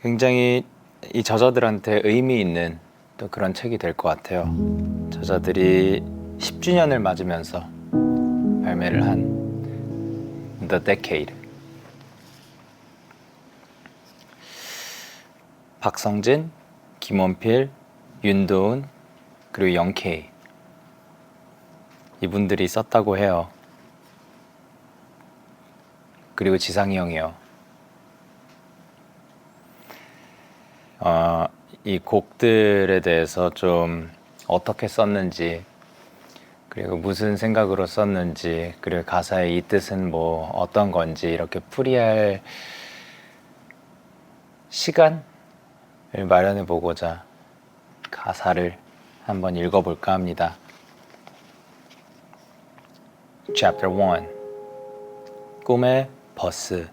굉장히 이 저자들한테 의미 있는 또 그런 책이 될 것 같아요. 저자들이 10주년을 맞으면서 발매를 한 The Decade. 박성진, 김원필, 윤도훈, 그리고 영케이, 이분들이 썼다고 해요. 그리고 지상이 형이요. 이 곡들에 대해서 좀 어떻게 썼는지, 그리고 무슨 생각으로 썼는지, 그리고 가사의 이 뜻은 뭐 어떤 건지 이렇게 풀이할 시간을 마련해 보고자 가사를 한번 읽어볼까 합니다. Chapter 1. 꿈의 버스.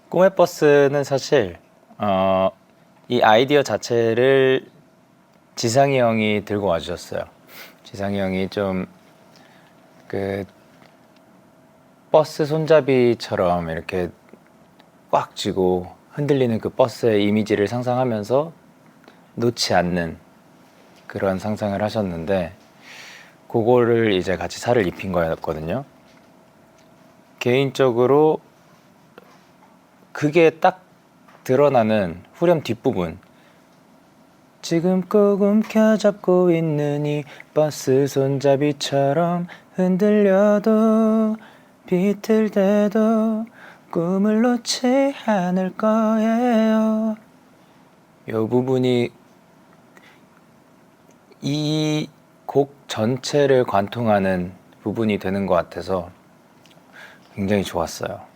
꿈의 버스는 사실 이 아이디어 자체를 지상이 형이 들고 와주셨어요. 지상이 형이 좀 그 버스 손잡이처럼 이렇게 꽉 쥐고 흔들리는 그 버스의 이미지를 상상하면서 놓지 않는 그런 상상을 하셨는데, 그거를 이제 같이 살을 입힌 거였거든요. 개인적으로 그게 딱 드러나는 후렴 뒷부분, 지금 꼭 움켜잡고 있는 이 버스 손잡이처럼 흔들려도 비틀대도 꿈을 놓지 않을 거예요. 이 부분이 이 곡 전체를 관통하는 부분이 되는 것 같아서 굉장히 좋았어요.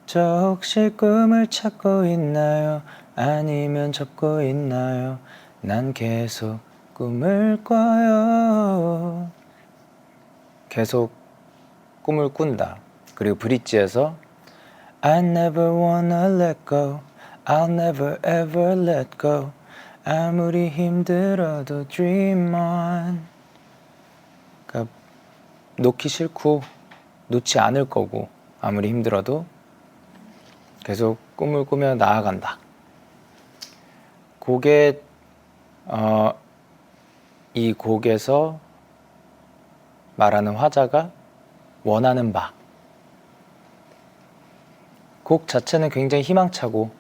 저 혹시 꿈을 찾고 있나요? 아니면 접고 있나요? 난 계속 꿈을 꿔요. 계속 꿈을 꾼다. 그리고 브릿지에서 I never wanna let go, I'll never ever let go, 아무리 힘들어도 dream on. 그러니까 놓기 싫고 놓지 않을 거고, 아무리 힘들어도 계속 꿈을 꾸며 나아간다. 그게 이 곡에서 말하는 화자가 원하는 바. 곡 자체는 굉장히 희망차고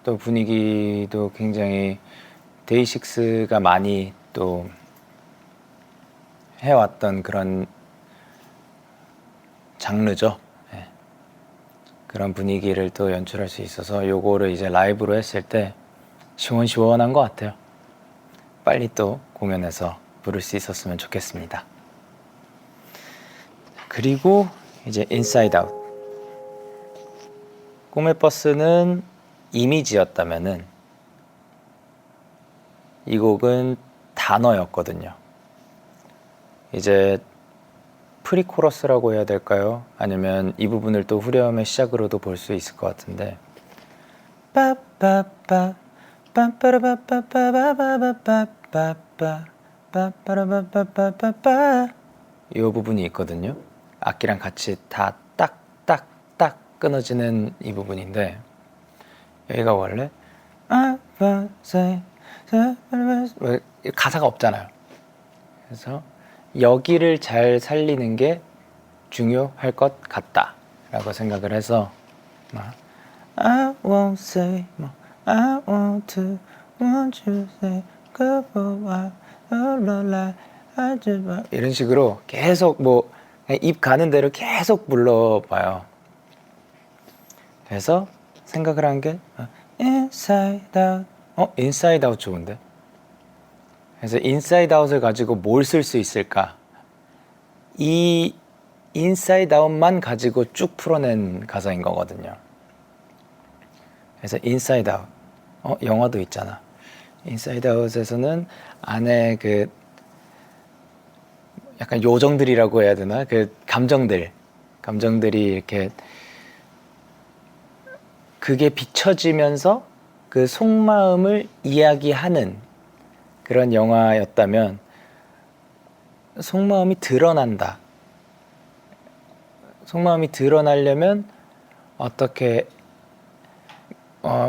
또 분위기도 굉장히 데이식스가 많이 또 해왔던 그런 장르죠. 네. 그런 분위기를 또 연출할 수 있어서 요거를 이제 라이브로 했을 때 시원시원한 것 같아요. 빨리 또 공연에서 부를 수 있었으면 좋겠습니다. 그리고 이제 인사이드 아웃. 꿈의 버스는 이미지였다면은 이 곡은 단어였거든요. 이제 프리코러스라고 해야 될까요? 아니면 이 부분을 또 후렴의 시작으로도 볼 수 있을 것 같은데, 빠빠빠 빰빠라빠빠빠빠빠빠빠빠 빠빠라빠빠빠빠빠, 이 부분이 있거든요. 악기랑 같이 다 딱딱딱 끊어지는 이 부분인데, 여기가 원래 가사가 없잖아요. 그래서 여기를 잘 살리는 게 중요할 것 같다 라고 생각을 해서 I won't say more, I want to, want you say goodbye, 이런 식으로 계속 뭐 입 가는 대로 계속 불러봐요. 그래서 생각을 한 게 Inside Out. Inside Out 좋은데? 그래서 Inside Out을 가지고 뭘 쓸 수 있을까? 이 Inside Out만 가지고 쭉 풀어낸 가사인 거거든요. 그래서 Inside Out. 영화도 있잖아. Inside Out에서는 안에 그 약간 요정들이라고 해야 되나? 그 감정들이 이렇게 그게 비춰지면서 그 속마음을 이야기하는 그런 영화였다면, 속마음이 드러난다. 속마음이 드러나려면 어떻게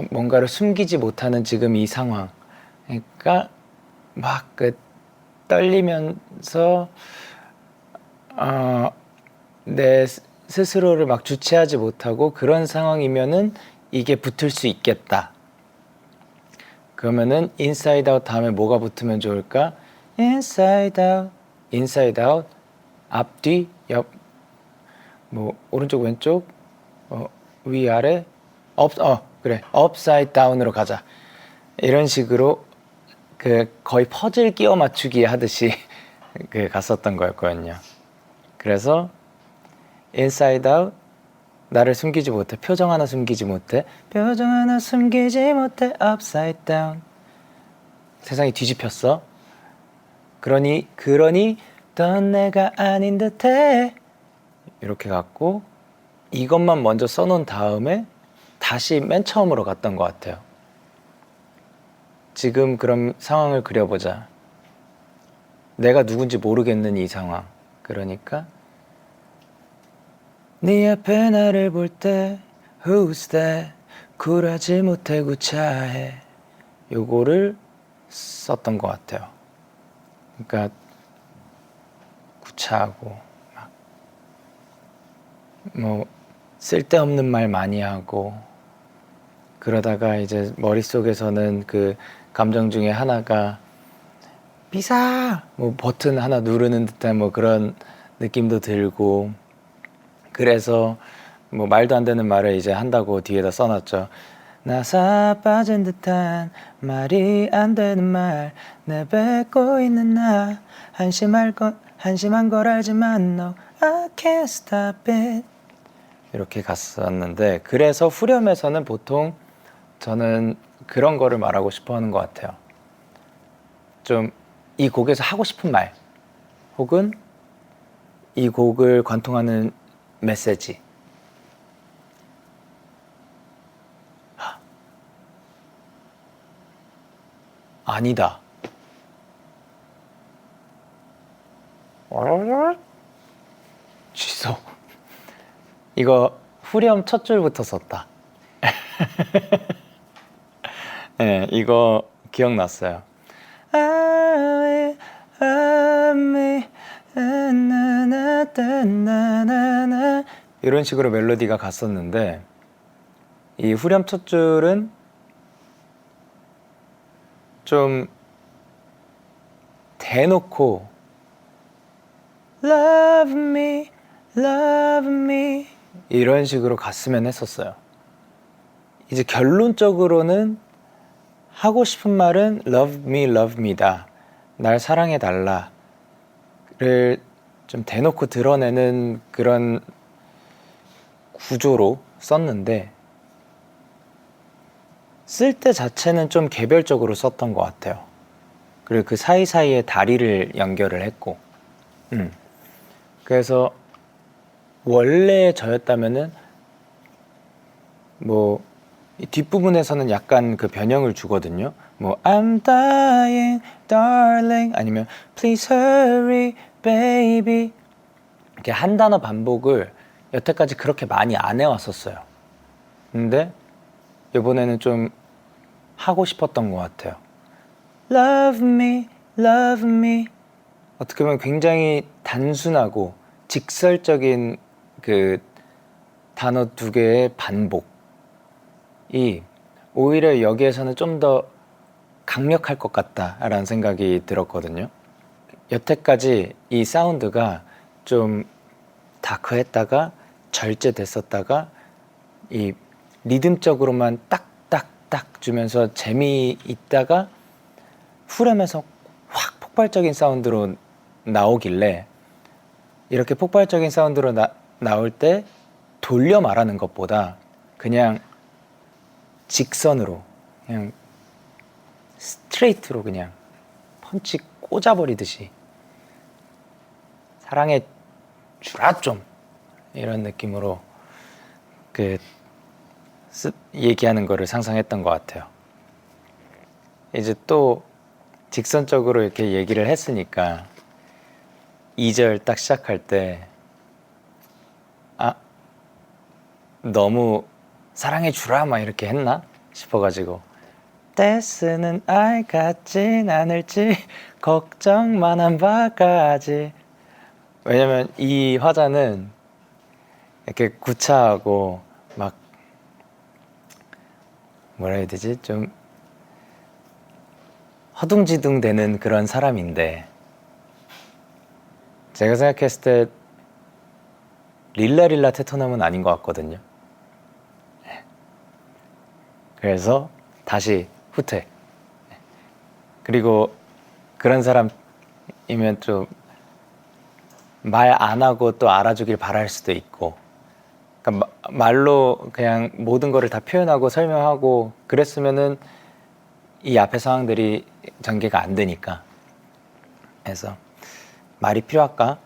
뭔가를 숨기지 못하는 지금 이 상황. 그러니까 막 그 떨리면서 내 스스로를 막 주체하지 못하고 그런 상황이면은 이게 붙을 수 있겠다. 그러면은 inside out 다음에 뭐가 붙으면 좋을까? inside out, inside out, 앞뒤, 옆, 뭐 오른쪽 왼쪽, 위아래, 그래, upside down으로 가자. 이런 식으로 그 거의 퍼즐 끼워 맞추기 하듯이 그 갔었던 거였거든요. 그래서 inside out, 나를 숨기지 못해, 표정 하나 숨기지 못해, 표정 하나 숨기지 못해, upside down. 세상이 뒤집혔어. 그러니 넌 내가 아닌 듯해. 이렇게 갔고 이것만 먼저 써놓은 다음에 다시 맨 처음으로 갔던 것 같아요. 지금 그럼 상황을 그려보자. 내가 누군지 모르겠는 이 상황. 그러니까 네 앞에 나를 볼 때 Who's that? 굴하지 못해 구차해. 요거를 썼던 것 같아요. 그러니까 구차하고 막 뭐 쓸데없는 말 많이 하고 그러다가 이제 머릿속에서는 그 감정 중에 하나가 비사! 뭐 버튼 하나 누르는 듯한 뭐 그런 느낌도 들고 그래서 뭐 말도 안 되는 말을 이제 한다고 뒤에다 써놨죠. 나사 빠진 듯한 말이 안 되는 말 내뱉고 있는 나 한심한 걸 알지만 no I can't stop it 이렇게 갔었는데 그래서 후렴에서는 보통 저는 그런 거를 말하고 싶어 하는 것 같아요. 좀 이 곡에서 하고 싶은 말 혹은 이 곡을 관통하는 메시지. 아니다. 취소. 이거 후렴 첫 줄부터 썼다. 네, 이거 기억났어요. 이런 식으로 멜로디가 갔었는데 이 후렴 첫 줄은 좀 대놓고 Love me, love me 이런 식으로 갔으면 했었어요. 이제 결론적으로는 하고 싶은 말은 love me다. 날 사랑해 달라를 좀 대놓고 드러내는 그런 구조로 썼는데 쓸 때 자체는 좀 개별적으로 썼던 것 같아요. 그리고 그 사이사이에 다리를 연결을 했고 그래서 원래 저였다면은 뭐 뒷부분에서는 약간 그 변형을 주거든요. 뭐 I'm dying, darling 아니면 Please hurry, baby 이렇게 한 단어 반복을 여태까지 그렇게 많이 안 해왔었어요. 근데 이번에는 좀 하고 싶었던 것 같아요. Love me, love me 어떻게 보면 굉장히 단순하고 직설적인 그 단어 두 개의 반복이 오히려 여기에서는 좀 더 강력할 것 같다라는 생각이 들었거든요. 여태까지 이 사운드가 좀 다크했다가 절제됐었다가 이 리듬적으로만 딱딱딱 주면서 재미있다가 후렴에서 확 폭발적인 사운드로 나오길래 이렇게 폭발적인 사운드로 나올 때 돌려 말하는 것보다 그냥 직선으로 그냥 스트레이트로 그냥 펀치 꽂아버리듯이 사랑해 주라 좀 이런 느낌으로 그 얘기하는 거를 상상했던 것 같아요. 이제 또 직선적으로 이렇게 얘기를 했으니까 2절 딱 시작할 때 너무 사랑해 주라 막 이렇게 했나? 싶어가지고 떼쓰는 아이 같진 않을지 걱정만 한 바가지. 왜냐면 이 화자는 이렇게 구차하고 막 뭐라 해야 되지? 좀 허둥지둥 되는 그런 사람인데 제가 생각했을 때 릴라릴라 테토남은 아닌 것 같거든요. 그래서 다시 후퇴. 그리고 그런 사람이면 좀 말 안 하고 또 알아주길 바랄 수도 있고, 그러니까 말로 그냥 모든 거를 다 표현하고 설명하고 그랬으면은 이 앞의 상황들이 전개가 안 되니까. 그래서 말이 필요할까?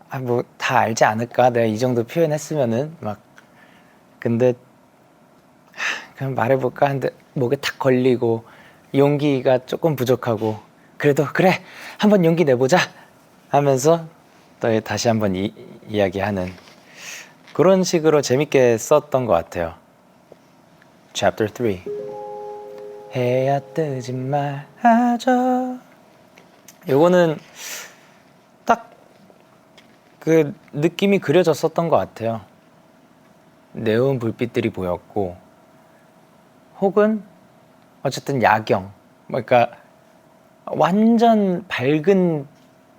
아, 뭐 다 알지 않을까? 내가 이 정도 표현했으면은 막. 근데 그냥 말해볼까 하는데 목에 탁 걸리고 용기가 조금 부족하고, 그래도 그래 한번 용기 내보자 하면서 또 다시 한번 이야기하는 그런 식으로 재밌게 썼던 것 같아요. Chapter 3. 해야 뜨지 말아줘. 요거는 딱 그 느낌이 그려졌었던 것 같아요. 네온 불빛들이 보였고, 혹은 어쨌든 야경, 그러니까 완전 밝은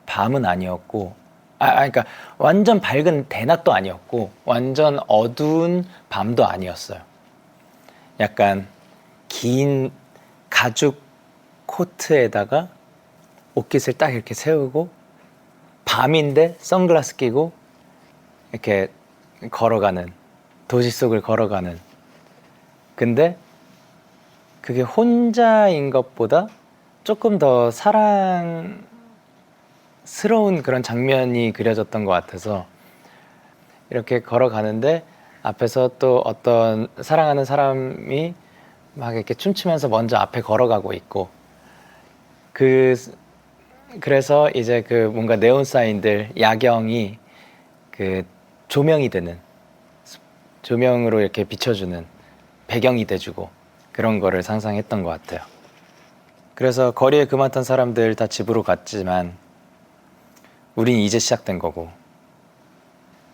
밤은 아니었고, 그러니까 완전 밝은 대낮도 아니었고 완전 어두운 밤도 아니었어요. 약간 긴 가죽 코트에다가 옷깃을 딱 이렇게 세우고 밤인데 선글라스 끼고 이렇게 걸어가는, 도시 속을 걸어가는. 근데 그게 혼자인 것보다 조금 더 사랑스러운 그런 장면이 그려졌던 것 같아서, 이렇게 걸어가는데 앞에서 또 어떤 사랑하는 사람이 막 이렇게 춤추면서 먼저 앞에 걸어가고 있고, 그래서 이제 그 뭔가 네온 사인들, 야경이 그 조명이 되는, 조명으로 이렇게 비춰주는 배경이 돼주고 그런 거를 상상했던 것 같아요. 그래서 거리에 그 많던 사람들 다 집으로 갔지만 우린 이제 시작된 거고,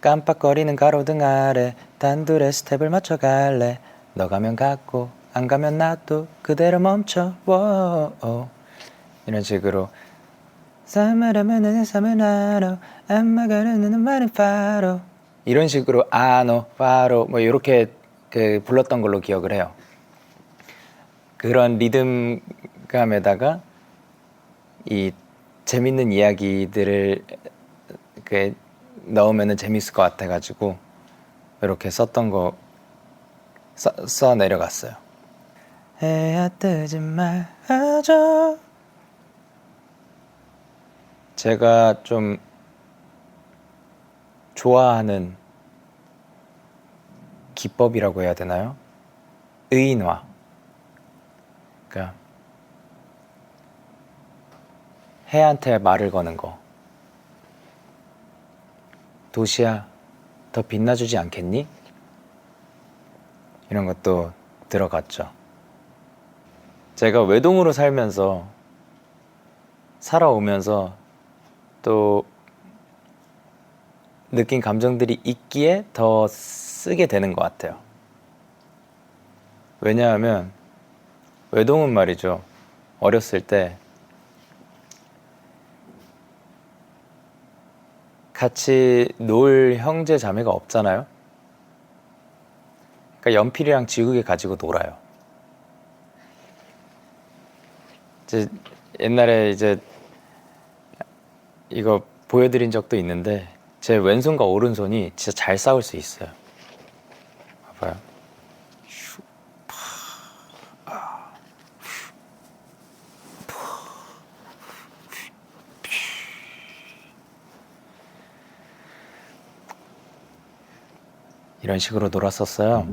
깜빡거리는 가로등 아래 단둘의 스텝을 맞춰갈래. 너 가면 갔고 안 가면 나도 그대로 멈춰. 워어. 이런 식으로 이런 식으로 아노 파로 뭐 이렇게 그 불렀던 걸로 기억을 해요. 그런 리듬감에다가 이 재밌는 이야기들을 그 넣으면은 재밌을 것 같아가지고 이렇게 썼던 거 써 내려갔어요. 해야 뜨지 말아줘. 제가 좀 좋아하는 기법이라고 해야 되나요? 의인화. 그러니까 해한테 말을 거는 거. 도시야, 더 빛나주지 않겠니? 이런 것도 들어갔죠. 제가 외동으로 살아오면서 또 느낀 감정들이 있기에 더 쓰게 되는 것 같아요. 왜냐하면 외동은 말이죠, 어렸을 때 같이 놀 형제 자매가 없잖아요. 그러니까 연필이랑 지우개 가지고 놀아요. 이제 옛날에 이제 이거 보여드린 적도 있는데 제 왼손과 오른손이 진짜 잘 싸울 수 있어요. 봐봐요. 이런 식으로 놀았었어요.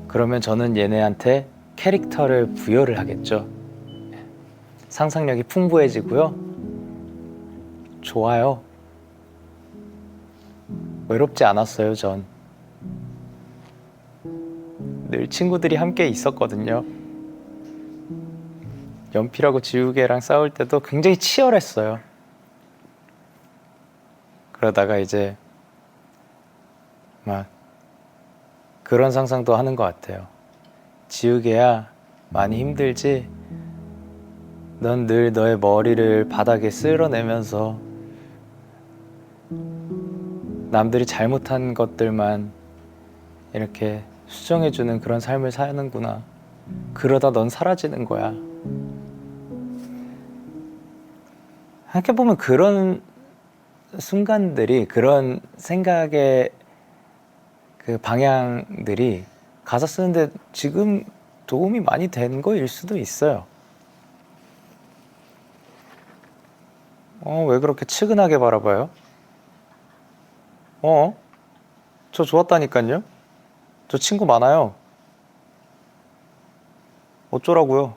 그러면 저는 얘네한테 캐릭터를 부여를 하겠죠. 상상력이 풍부해지고요. 좋아요. 외롭지 않았어요, 전. 늘 친구들이 함께 있었거든요. 연필하고 지우개랑 싸울 때도 굉장히 치열했어요. 그러다가 이제 막 그런 상상도 하는 것 같아요. 지우개야, 많이 힘들지? 넌 늘 너의 머리를 바닥에 쓸어내면서 남들이 잘못한 것들만 이렇게 수정해주는 그런 삶을 사는구나. 그러다 넌 사라지는 거야. 생각해보면 그런 순간들이, 그런 생각의 그 방향들이 가사 쓰는데 지금 도움이 많이 된 거일 수도 있어요. 왜 그렇게 측은하게 바라봐요? 저 좋았다니까요. 저 친구 많아요. 어쩌라고요?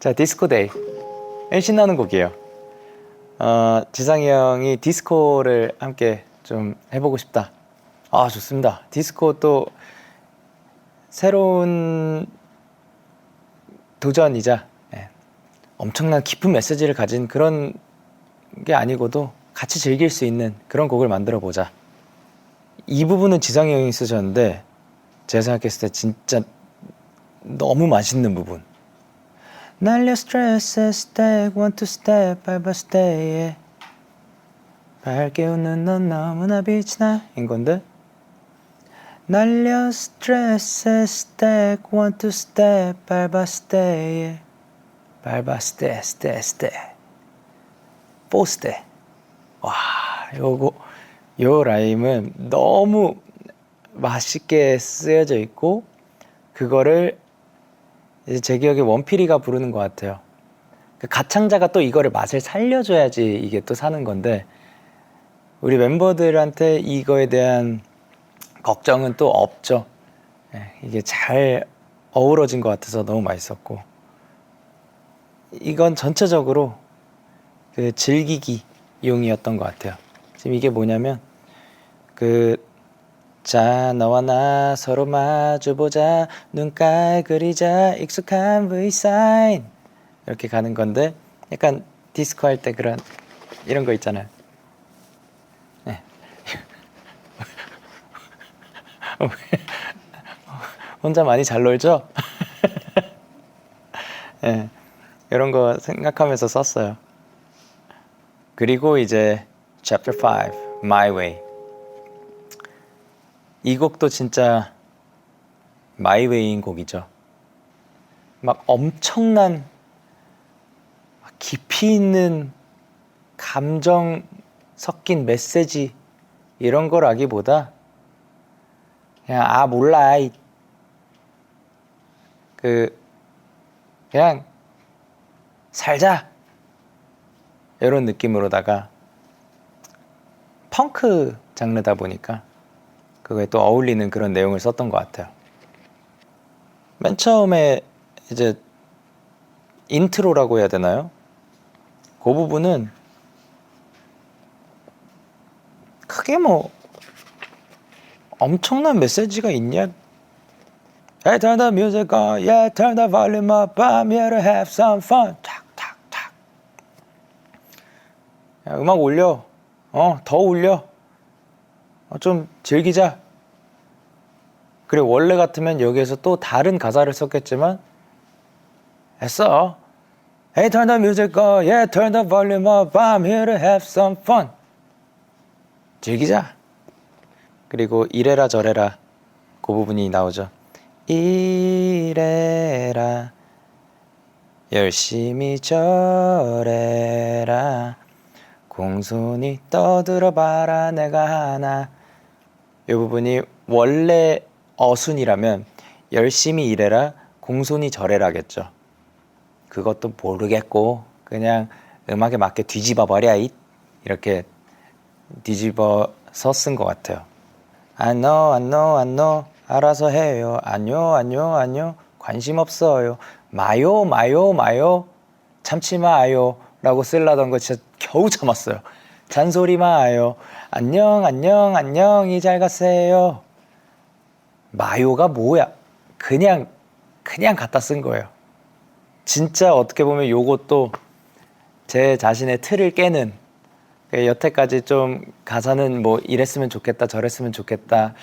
자, 디스코데이. 신나는 곡이에요. 지상이 형이 디스코를 함께 좀 해보고 싶다. 좋습니다. 디스코 또 새로운 도전이자 엄청난 깊은 메시지를 가진 그런 게 아니고도 같이 즐길 수 있는 그런 곡을 만들어 보자. 이 부분은 지상이 형이 쓰셨는데 제가 생각했을 때 진짜 너무 맛있는 부분. 날려 스트레스 스택 one two step 밟아 stay 밝게 웃는 넌 너무나 빛이 나 인 건데, 날려 스트레스 스택 one two step 밟아 stay 밟아 stay stay stay four stay. 와, 요 라임은 너무 맛있게 쓰여져 있고, 그거를 이제 제 기억에 원필이가 부르는 것 같아요. 그 가창자가 또 이거를 맛을 살려줘야지 이게 또 사는 건데, 우리 멤버들한테 이거에 대한 걱정은 또 없죠. 이게 잘 어우러진 것 같아서 너무 맛있었고, 이건 전체적으로 그 즐기기 용이었던 것 같아요. 지금 이게 뭐냐면 자, 너와 나 서로 마주보자, 눈깔 그리자, 익숙한 V사인, 이렇게 가는 건데, 약간 디스코 할 때 그런 이런 거 있잖아요. 네. 혼자 많이 잘 놀죠? 네. 이런 거 생각하면서 썼어요. 그리고 이제 Chapter 5, My Way. 이 곡도 진짜 My Way인 곡이죠. 막 엄청난 깊이 있는 감정 섞인 메시지 이런 거라기보다 그냥 몰라 그냥 살자 이런 느낌으로다가 펑크 장르다 보니까 그거에 또 어울리는 그런 내용을 썼던 것 같아요. 맨 처음에 이제 인트로라고 해야 되나요? 그 부분은 크게 뭐 엄청난 메시지가 있냐? Hey, turn the music on, yeah, turn the volume up, I'm here to have some fun. 탁탁탁. 야, 음악 올려. 더 올려. 좀 즐기자. 그리고 원래 같으면 여기에서 또 다른 가사를 썼겠지만 했어. Hey, turn the music on, yeah, turn the volume up, I'm here to have some fun. 즐기자. 그리고 이래라 저래라 그 부분이 나오죠. 이래라 열심히 저래라 공손히 떠들어봐라 내가 하나. 이 부분이 원래 어순이라면 열심히 일해라 공손히 저래라겠죠. 그것도 모르겠고 그냥 음악에 맞게 뒤집어 버려 이렇게 뒤집어서 쓴 것 같아요. I know 알아서 해요. 안녕 관심 없어요. 마요 참지 마요 라고 쓰려던 거 진짜 겨우 참았어요. 잔소리 마요. 안녕 안녕 안녕히 잘 가세요. 마요가 뭐야? 그냥 갖다 쓴 거예요. 진짜 어떻게 보면 요것도 제 자신의 틀을 깨는, 여태까지 좀 가사는 뭐 이랬으면 좋겠다 저랬으면 좋겠다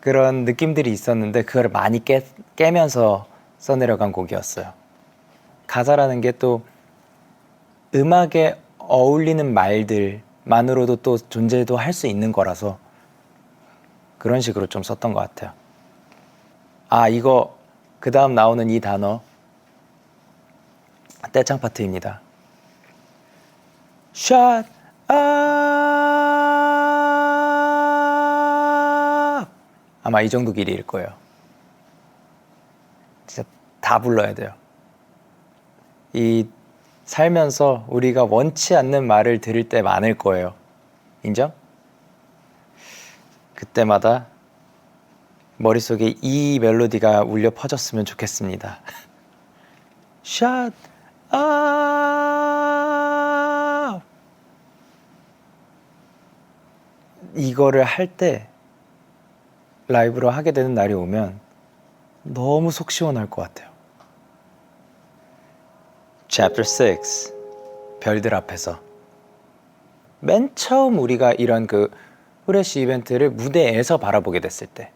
그런 느낌들이 있었는데 그걸 많이 깨면서 써내려간 곡이었어요. 가사라는 게 또 음악에 어울리는 말들만으로도 또 존재도 할 수 있는 거라서 그런 식으로 좀 썼던 것 같아요. 아, 이거 그 다음 나오는 이 단어 떼창 파트입니다. Shut up. 아마 이 정도 길이일 거예요. 진짜 다 불러야 돼요. 이 살면서 우리가 원치 않는 말을 들을 때 많을 거예요. 인정? 그때마다 머릿속에 이 멜로디가 울려 퍼졌으면 좋겠습니다. Shut up. 이거를 할 때 라이브로 하게 되는 날이 오면 너무 속 시원할 것 같아요. Chapter 6 별들 앞에서. 맨 처음 우리가 이런 그 후레쉬 이벤트를 무대에서 바라보게 됐을 때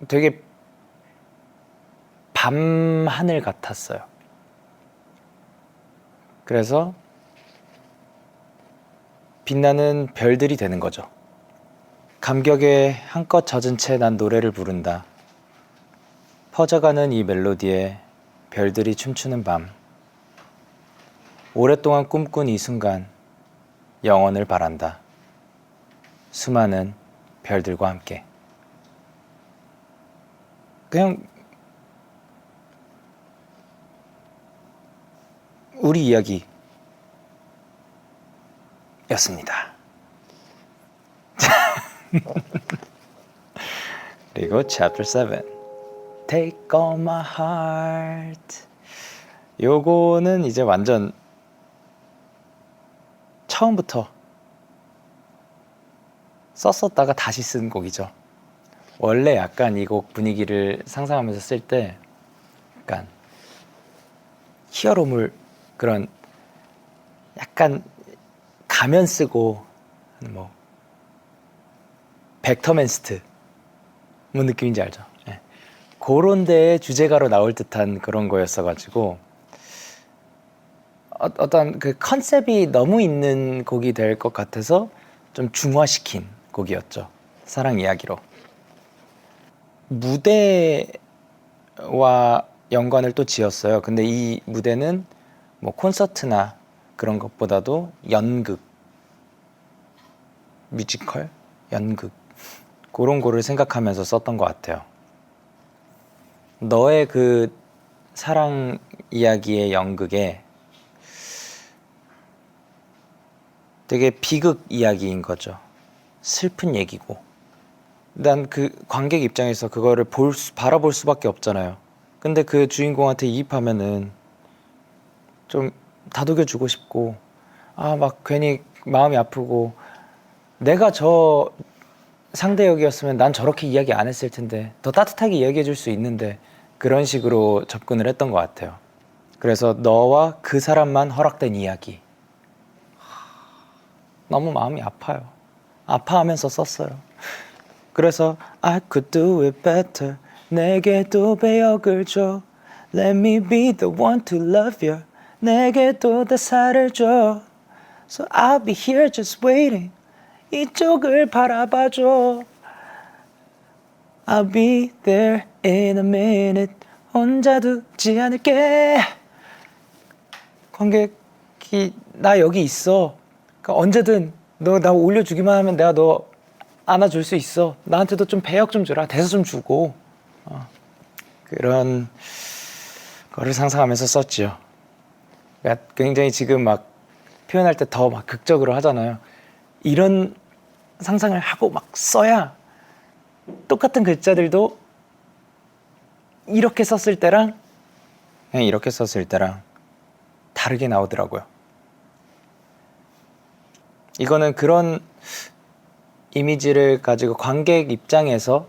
되게 밤하늘 같았어요. 그래서 빛나는 별들이 되는 거죠. 감격에 한껏 젖은 채 난 노래를 부른다. 퍼져가는 이 멜로디에 별들이 춤추는 밤. 오랫동안 꿈꾼 이 순간 영원을 바란다. 수많은 별들과 함께. 그냥 우리 이야기였습니다. 그리고 Chapter 7 Take all my heart. 요거는 이제 완전 처음부터 썼었다가 다시 쓴 곡이죠. 원래 약간 이 곡 분위기를 상상하면서 쓸 때 약간 히어로물, 그런 약간 가면 쓰고 뭐 벡터맨스트 뭔 느낌인지 알죠? 네. 그런 데의 주제가로 나올 듯한 그런 거였어가지고 어떤 그 컨셉이 너무 있는 곡이 될 것 같아서 좀 중화시킨 곡이었죠. 사랑 이야기로. 무대와 연관을 또 지었어요. 근데 이 무대는 뭐 콘서트나 그런 것보다도 연극, 뮤지컬, 연극 그런 거를 생각하면서 썼던 것 같아요. 너의 그 사랑 이야기의 연극에 되게 비극 이야기인 거죠. 슬픈 얘기고. 난 그 관객 입장에서 그거를 바라볼 수밖에 없잖아요. 근데 그 주인공한테 이입하면은 좀 다독여주고 싶고, 막 괜히 마음이 아프고, 내가 저 상대 역이었으면 난 저렇게 이야기 안 했을 텐데, 더 따뜻하게 이야기해 줄 수 있는데, 그런 식으로 접근을 했던 것 같아요. 그래서 너와 그 사람만 허락된 이야기. 너무 마음이 아파요. 아파하면서 썼어요. 그래서 I could do it better. 내게도 배역을 줘. Let me be the one to love you. 내게도 대사를 줘. So I'll be here just waiting. 이쪽을 바라봐줘. I'll be there in a minute. 혼자 두지 않을게. 관객이 나 여기 있어. 그러니까 언제든 너 나 올려주기만 하면 내가 너 안아줄 수 있어. 나한테도 좀 배역 좀 주라. 대사 좀 주고. 그런 거를 상상하면서 썼지요. 그러니까 굉장히 지금 막 표현할 때 더 막 극적으로 하잖아요. 이런 상상을 하고 막 써야 똑같은 글자들도 이렇게 썼을 때랑 그냥 이렇게 썼을 때랑 다르게 나오더라고요. 이거는 그런 이미지를 가지고 관객 입장에서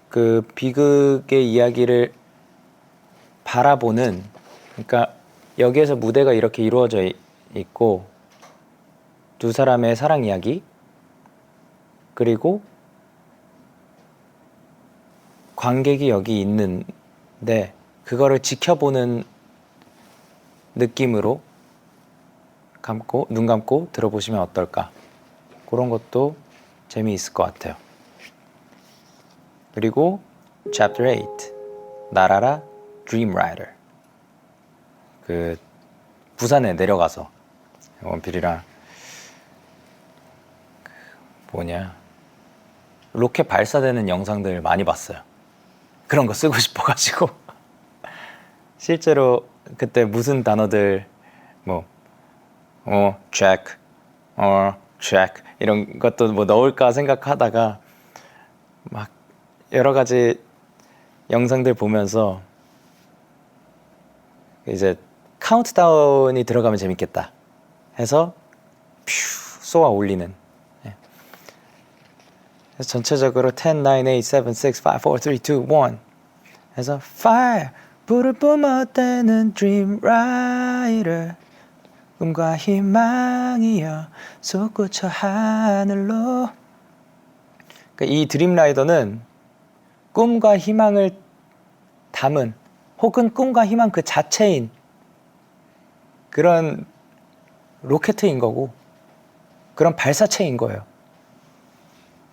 그 비극의 이야기를 바라보는, 그러니까 여기에서 무대가 이렇게 이루어져 있고 두 사람의 사랑 이야기, 그리고 관객이 여기 있는데 그거를 지켜보는 느낌으로 눈 감고 들어보시면 어떨까, 그런 것도 재미있을 것 같아요. 그리고 Chapter 8 나라라 Dream Rider, 그 부산에 내려가서 원필이랑 로켓 발사되는 영상들 많이 봤어요. 그런 거 쓰고 싶어가지고 실제로 그때 무슨 단어들 check, check 이런 것도 뭐 넣을까 생각하다가 막 여러 가지 영상들 보면서 이제 카운트다운이 들어가면 재밌겠다 해서 퓨 쏘아 올리는. 그래서 전체적으로 10, 9, 8, 7, 6, 5, 4, 3, 2, 1 해서 Fire 불을 뿜어대는 Dream Rider, 꿈과 희망이여 솟구쳐 하늘로. 그러니까 이 드림 라이더는 꿈과 희망을 담은, 혹은 꿈과 희망 그 자체인 그런 로켓인 거고, 그런 발사체인 거예요.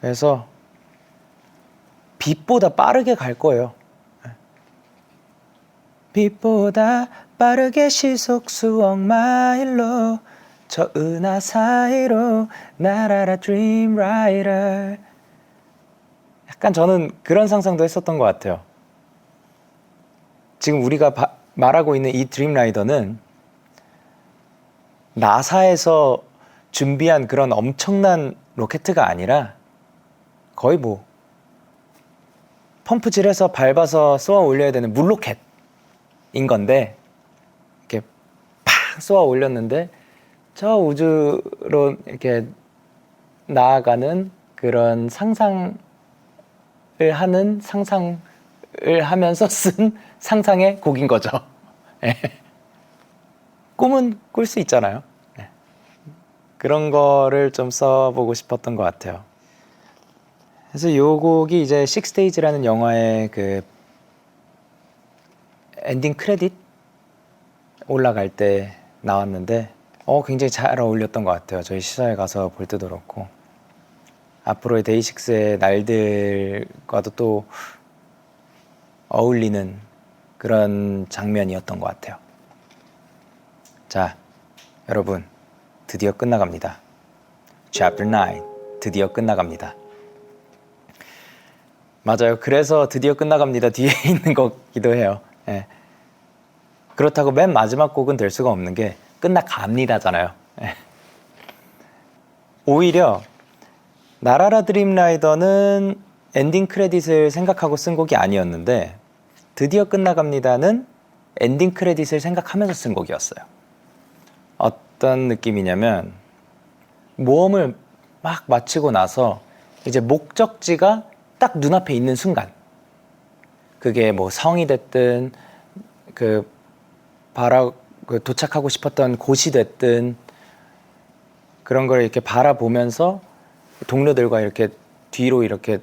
그래서 빛보다 빠르게 갈 거예요. 빛보다 빠르게 시속 수억 마일로 저 은하 사이로 날아라 Dream Rider. 약간 저는 그런 상상도 했었던 것 같아요. 지금 우리가 말하고 있는 이 드림 라이더는 나사에서 준비한 그런 엄청난 로켓가 아니라 거의 펌프질해서 밟아서 쏘아 올려야 되는 물로켓인 건데, 이렇게 팍 쏘아 올렸는데 저 우주로 이렇게 나아가는 그런 상상을 하면서 쓴 상상의 곡인 거죠. 꿈은 꿀 수 있잖아요. 그런 거를 좀 써보고 싶었던 것 같아요. 그래서 이 곡이 이제 식스데이즈라는 영화의 그 엔딩 크레딧 올라갈 때 나왔는데 굉장히 잘 어울렸던 것 같아요. 저희 시사회 가서 볼 때도 그렇고 앞으로의 데이식스의 날들과도 또 어울리는 그런 장면이었던 것 같아요. 자, 여러분 드디어 끝나갑니다. Chapter 9 드디어 끝나갑니다. 맞아요. 그래서 드디어 끝나갑니다 뒤에 있는 거기도 해요. 예. 그렇다고 맨 마지막 곡은 될 수가 없는 게 끝나갑니다잖아요. 예. 오히려 나라라 드림 라이더는 엔딩 크레딧을 생각하고 쓴 곡이 아니었는데 드디어 끝나갑니다는 엔딩 크레딧을 생각하면서 쓴 곡이었어요. 어떤 느낌이냐면 모험을 막 마치고 나서 이제 목적지가 딱 눈앞에 있는 순간, 그게 뭐 성이 됐든 그 도착하고 싶었던 곳이 됐든 그런 걸 이렇게 바라보면서 동료들과 이렇게 뒤로 이렇게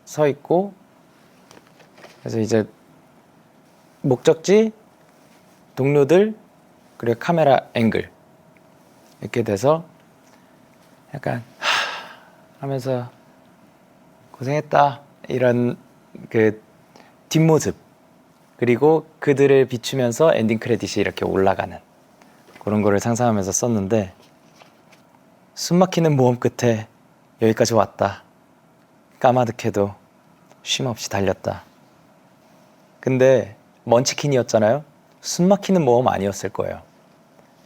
서 있고, 그래서 이제 목적지, 동료들, 그리고 카메라 앵글 이렇게 돼서 약간 하면서 고생했다 이런 그 뒷모습, 그리고 그들을 비추면서 엔딩 크레딧이 이렇게 올라가는 그런 거를 상상하면서 썼는데, 숨막히는 모험 끝에 여기까지 왔다. 까마득해도 쉼없이 달렸다. 근데 먼치킨이었잖아요. 숨막히는 모험 아니었을 거예요.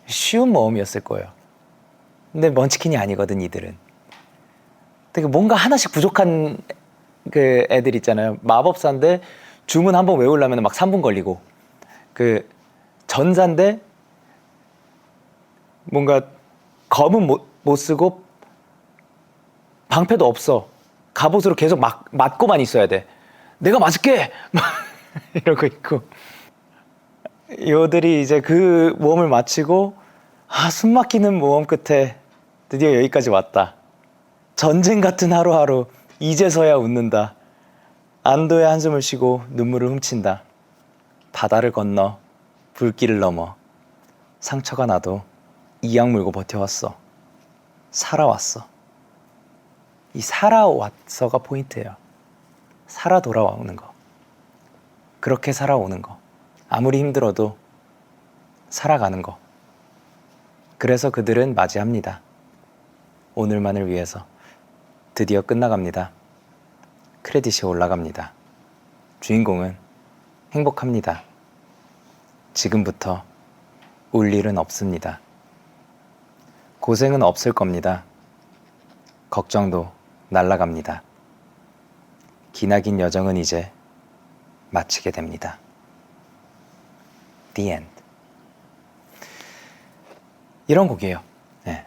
쉬운 모험이었을 거예요. 근데 먼치킨이 아니거든, 이들은. 되게 뭔가 하나씩 부족한 그 애들 있잖아요. 마법사인데 주문 한번 외우려면 막 3분 걸리고, 전사인데 뭔가 검은 못 쓰고 방패도 없어. 갑옷으로 계속 맞고만 있어야 돼. 내가 맞을게! 이러고 있고. 요들이 이제 그 모험을 마치고 숨 막히는 모험 끝에 드디어 여기까지 왔다. 전쟁 같은 하루하루 이제서야 웃는다. 안도의 한숨을 쉬고 눈물을 훔친다. 바다를 건너 불길을 넘어 상처가 나도 이악 물고 버텨왔어. 살아왔어. 이 살아왔어가 포인트예요. 살아 돌아오는 거. 그렇게 살아오는 거. 아무리 힘들어도 살아가는 거. 그래서 그들은 맞이합니다. 오늘만을 위해서 드디어 끝나갑니다. 크레딧이 올라갑니다. 주인공은 행복합니다. 지금부터 울 일은 없습니다. 고생은 없을 겁니다. 걱정도 날아갑니다. 기나긴 여정은 이제 마치게 됩니다. The end. 이런 곡이에요. 네.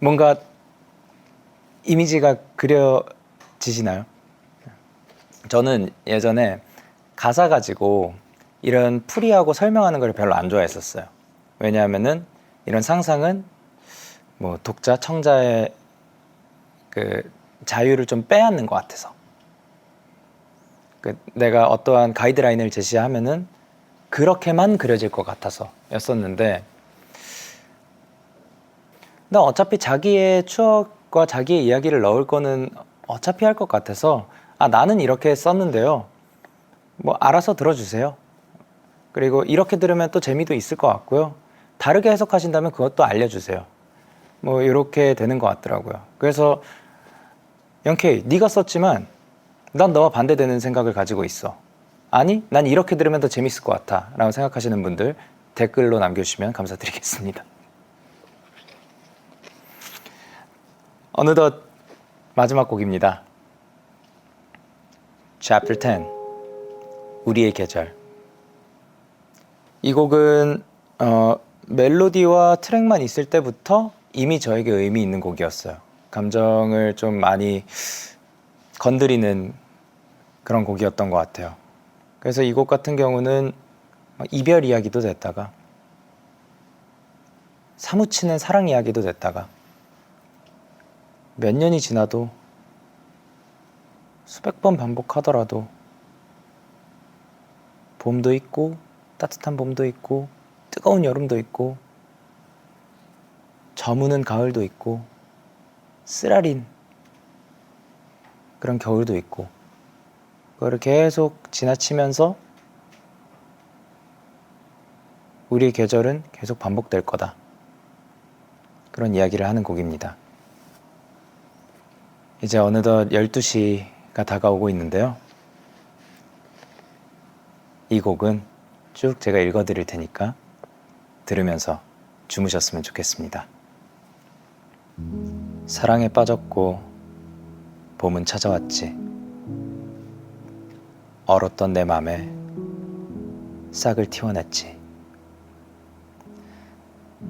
뭔가 이미지가 그려지시나요? 저는 예전에 가사 가지고 이런 풀이하고 설명하는 걸 별로 안 좋아했었어요. 왜냐하면은 이런 상상은 뭐 독자, 청자의 그 자유를 좀 빼앗는 것 같아서. 내가 어떠한 가이드라인을 제시하면은 그렇게만 그려질 것 같아서 였었는데, 나 어차피 자기의 추억과 자기의 이야기를 넣을 거는 어차피 할 것 같아서 나는 이렇게 썼는데요. 뭐 알아서 들어주세요. 그리고 이렇게 들으면 또 재미도 있을 것 같고요. 다르게 해석하신다면 그것도 알려주세요. 뭐 이렇게 되는 것 같더라고요. 그래서 영케이, 네가 썼지만 난 너와 반대되는 생각을 가지고 있어. 아니, 난 이렇게 들으면 더 재밌을 것 같아 라고 생각하시는 분들 댓글로 남겨주시면 감사드리겠습니다. 어느덧 마지막 곡입니다. Chapter 10, 우리의 계절. 이 곡은 멜로디와 트랙만 있을 때부터 이미 저에게 의미 있는 곡이었어요. 감정을 좀 많이 건드리는 그런 곡이었던 것 같아요. 그래서 이 곡 같은 경우는 이별 이야기도 됐다가 사무치는 사랑 이야기도 됐다가 몇 년이 지나도 수백 번 반복하더라도 봄도 있고 따뜻한 봄도 있고 뜨거운 여름도 있고 저무는 가을도 있고 쓰라린 그런 겨울도 있고, 그걸 계속 지나치면서 우리의 계절은 계속 반복될 거다. 그런 이야기를 하는 곡입니다. 이제 어느덧 12시가 다가오고 있는데요. 이 곡은 쭉 제가 읽어드릴 테니까 들으면서 주무셨으면 좋겠습니다. 사랑에 빠졌고 봄은 찾아왔지. 얼었던 내 맘에 싹을 틔워냈지.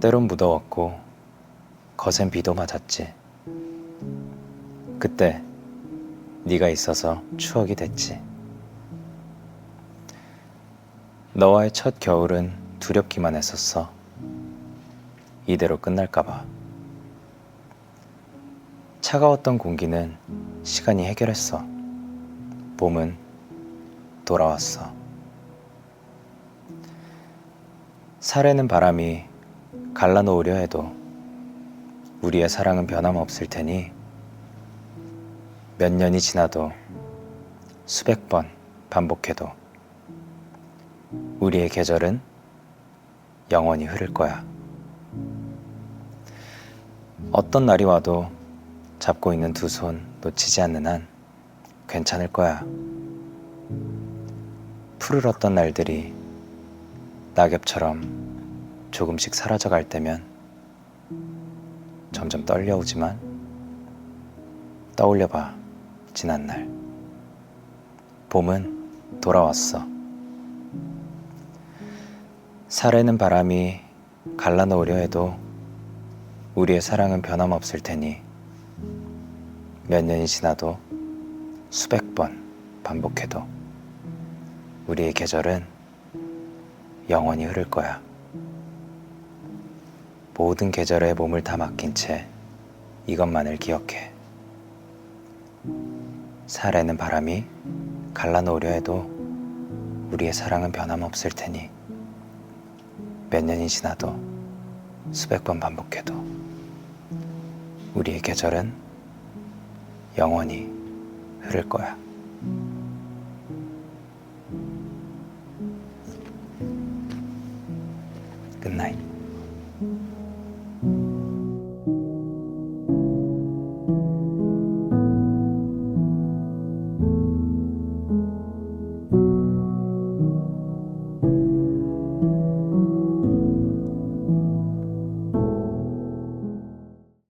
때론 무더웠고 거센 비도 맞았지. 그때 네가 있어서 추억이 됐지. 너와의 첫 겨울은 두렵기만 했었어. 이대로 끝날까봐. 차가웠던 공기는 시간이 해결했어. 봄은 돌아왔어. 사래는 바람이 갈라놓으려 해도 우리의 사랑은 변함없을 테니 몇 년이 지나도 수백 번 반복해도 우리의 계절은 영원히 흐를 거야. 어떤 날이 와도 잡고 있는 두 손 놓치지 않는 한 괜찮을 거야. 푸르렀던 날들이 낙엽처럼 조금씩 사라져갈 때면 점점 떨려오지만 떠올려봐 지난 날. 봄은 돌아왔어. 사래는 바람이 갈라놓으려 해도 우리의 사랑은 변함없을 테니 몇 년이 지나도 수백 번 반복해도 우리의 계절은 영원히 흐를 거야. 모든 계절에 몸을 다 맡긴 채 이것만을 기억해. 살에는 바람이 갈라놓으려 해도 우리의 사랑은 변함없을 테니 몇 년이 지나도 수백 번 반복해도 우리의 계절은 영원히 흐를 거야.